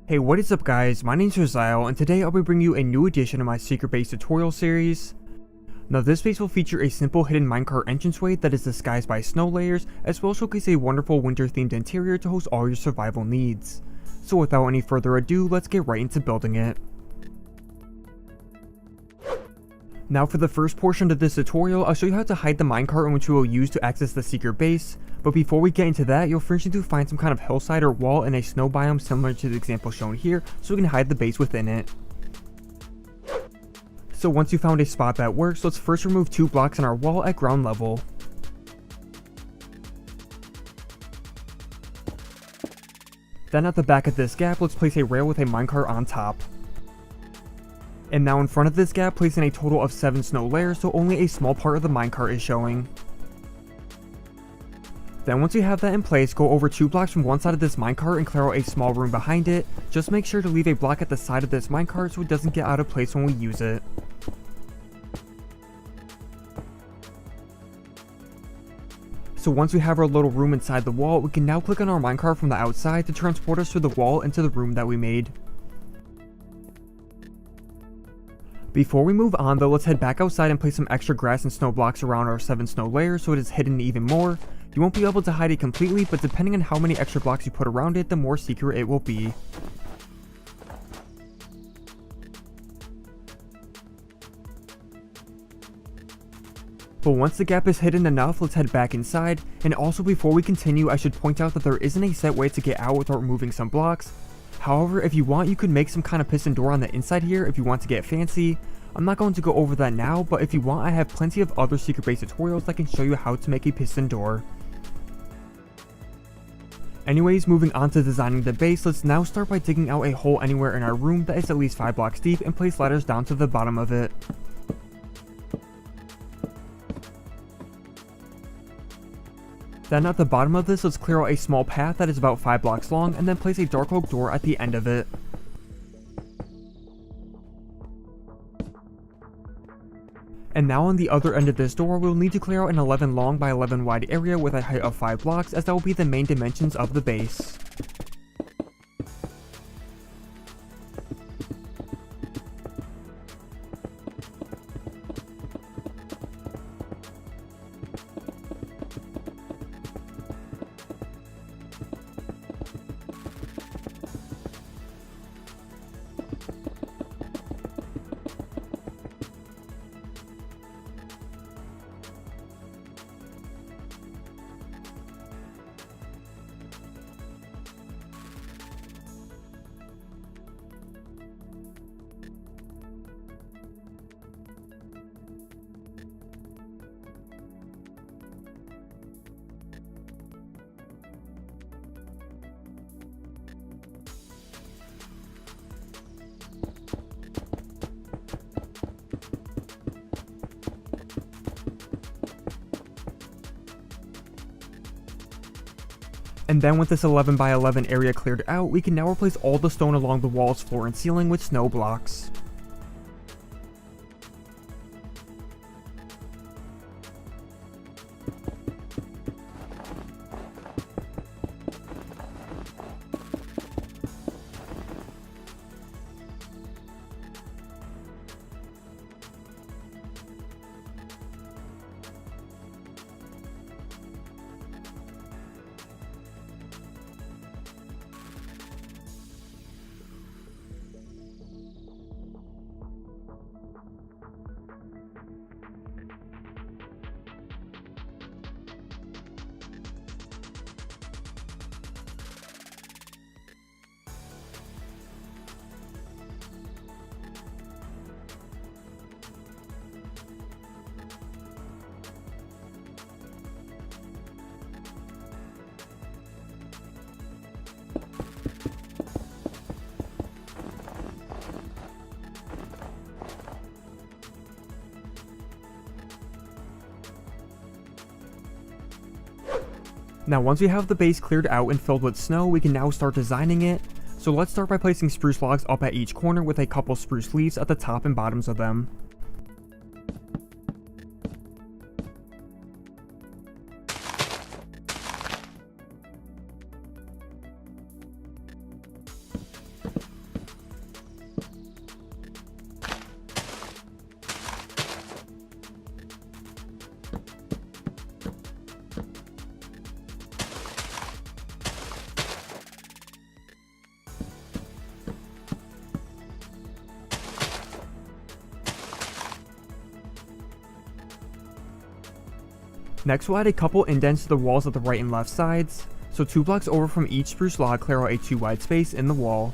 Hey, what is up guys, my name's Rosile, and today I'll be bringing you a new edition of my secret base tutorial series. Now this base will feature a simple hidden minecart entranceway that is disguised by snow layers, as well as showcase a wonderful winter themed interior to host all your survival needs. So without any further ado, let's get right into building it. Now for the first portion of this tutorial, I'll show you how to hide the minecart in which we will use to access the secret base. But before we get into that, you'll first need to find some kind of hillside or wall in a snow biome similar to the example shown here, so we can hide the base within it. So once you found a spot that works, let's first remove 2 blocks in our wall at ground level. Then at the back of this gap, let's place a rail with a minecart on top. And now in front of this gap, place in a total of 7 snow layers, so only a small part of the minecart is showing. Then once you have that in place, go over 2 blocks from one side of this minecart and clear out a small room behind it. Just make sure to leave a block at the side of this minecart so it doesn't get out of place when we use it. So once we have our little room inside the wall, we can now click on our minecart from the outside to transport us through the wall into the room that we made. Before we move on though, let's head back outside and place some extra grass and snow blocks around our 7 snow layers so it is hidden even more. You won't be able to hide it completely, but depending on how many extra blocks you put around it, the more secret it will be. But once the gap is hidden enough, let's head back inside. And also before we continue, I should point out that there isn't a set way to get out without removing some blocks. However, if you want, you could make some kind of piston door on the inside here if you want to get fancy. I'm not going to go over that now, but if you want, I have plenty of other secret base tutorials that can show you how to make a piston door. Anyways, moving on to designing the base, let's now start by digging out a hole anywhere in our room that is at least 5 blocks deep and place ladders down to the bottom of it. Then at the bottom of this, let's clear out a small path that is about 5 blocks long and then place a dark oak door at the end of it. And now on the other end of this door, we'll need to clear out an 11 long by 11 wide area with a height of 5 blocks, as that will be the main dimensions of the base. And then with this 11 by 11 area cleared out, we can now replace all the stone along the walls, floor, and ceiling with snow blocks. Now once we have the base cleared out and filled with snow, we can now start designing it. So let's start by placing spruce logs up at each corner with a couple spruce leaves at the top and bottoms of them. Next we'll add a couple indents to the walls of the right and left sides, so 2 blocks over from each spruce log clear out a 2 wide space in the wall.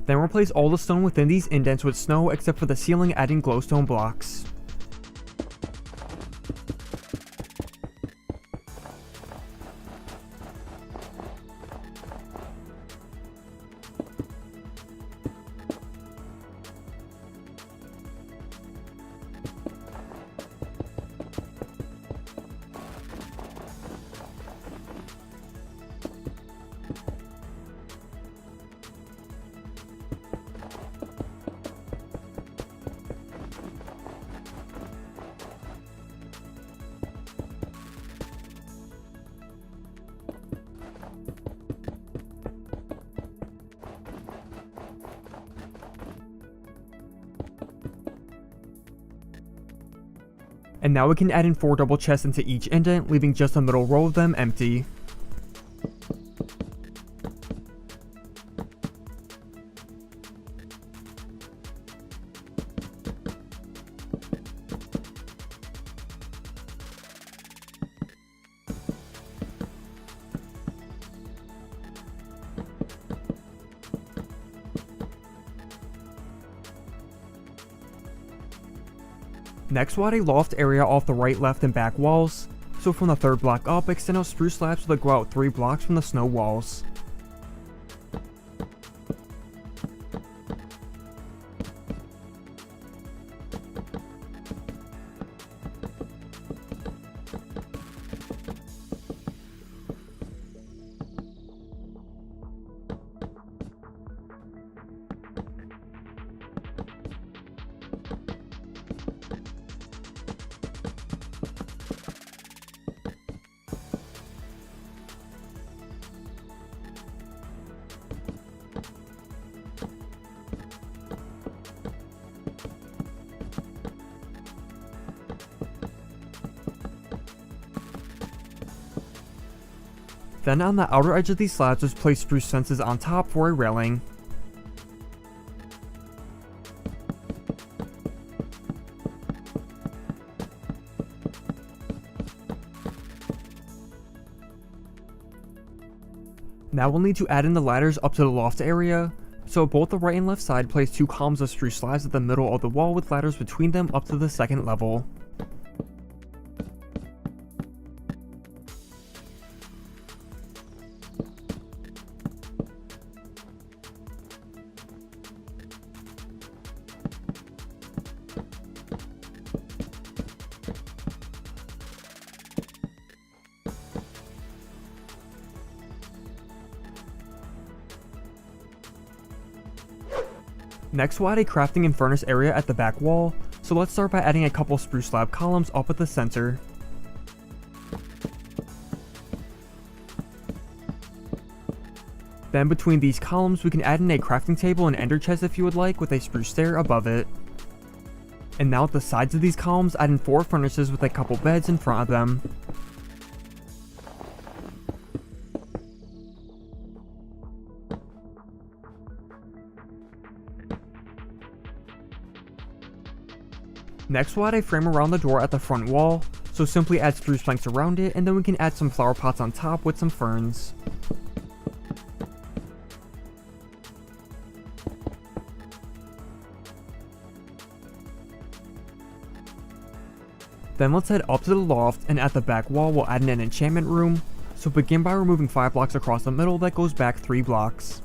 Then replace all the stone within these indents with snow except for the ceiling, adding glowstone blocks. And now we can add in 4 double chests into each indent, leaving just the middle row of them empty. Next we'll add a loft area off the right, left, and back walls, so from the 3rd block up, extend out spruce slabs that go out 3 blocks from the snow walls. Then on the outer edge of these slabs, just place spruce fences on top for a railing. Now we'll need to add in the ladders up to the loft area, so both the right and left side place 2 columns of spruce slabs at the middle of the wall with ladders between them up to the 2nd level. Next we'll add a crafting and furnace area at the back wall, so let's start by adding a couple spruce slab columns up at the center. Then between these columns we can add in a crafting table and ender chest if you would like, with a spruce stair above it. And now at the sides of these columns, add in 4 furnaces with a couple beds in front of them. Next we'll add a frame around the door at the front wall, so simply add spruce planks around it, and then we can add some flower pots on top with some ferns. Then let's head up to the loft, and at the back wall we'll add in an enchantment room, so begin by removing 5 blocks across the middle that goes back 3 blocks.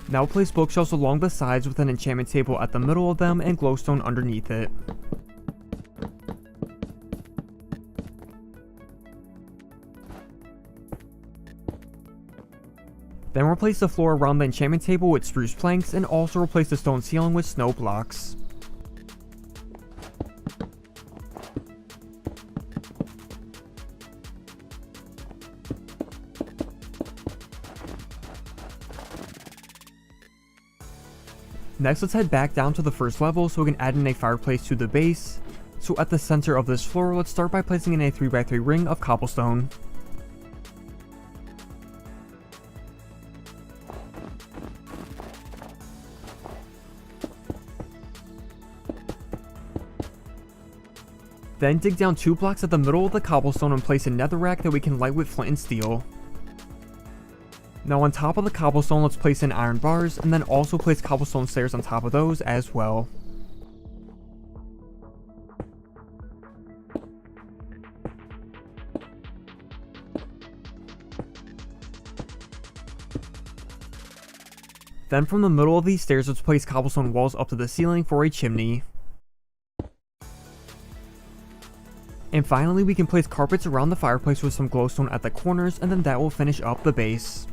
Now place bookshelves along the sides with an enchantment table at the middle of them and glowstone underneath it. Then replace the floor around the enchantment table with spruce planks, and also replace the stone ceiling with snow blocks. Next, let's head back down to the first level so we can add in a fireplace to the base. So at the center of this floor, let's start by placing in a 3x3 ring of cobblestone. Then dig down 2 blocks at the middle of the cobblestone and place a netherrack that we can light with flint and steel. Now on top of the cobblestone, let's place in iron bars, and then also place cobblestone stairs on top of those as well. Then from the middle of these stairs, let's place cobblestone walls up to the ceiling for a chimney. And finally, we can place carpets around the fireplace with some glowstone at the corners, and then that will finish up the base.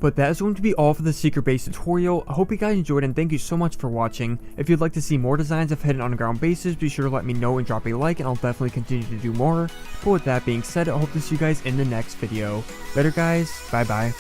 But that is going to be all for the secret base tutorial. I hope you guys enjoyed and thank you so much for watching. If you'd like to see more designs of hidden underground bases, be sure to let me know and drop a like and I'll definitely continue to do more. But with that being said, I hope to see you guys in the next video. Later guys, bye bye.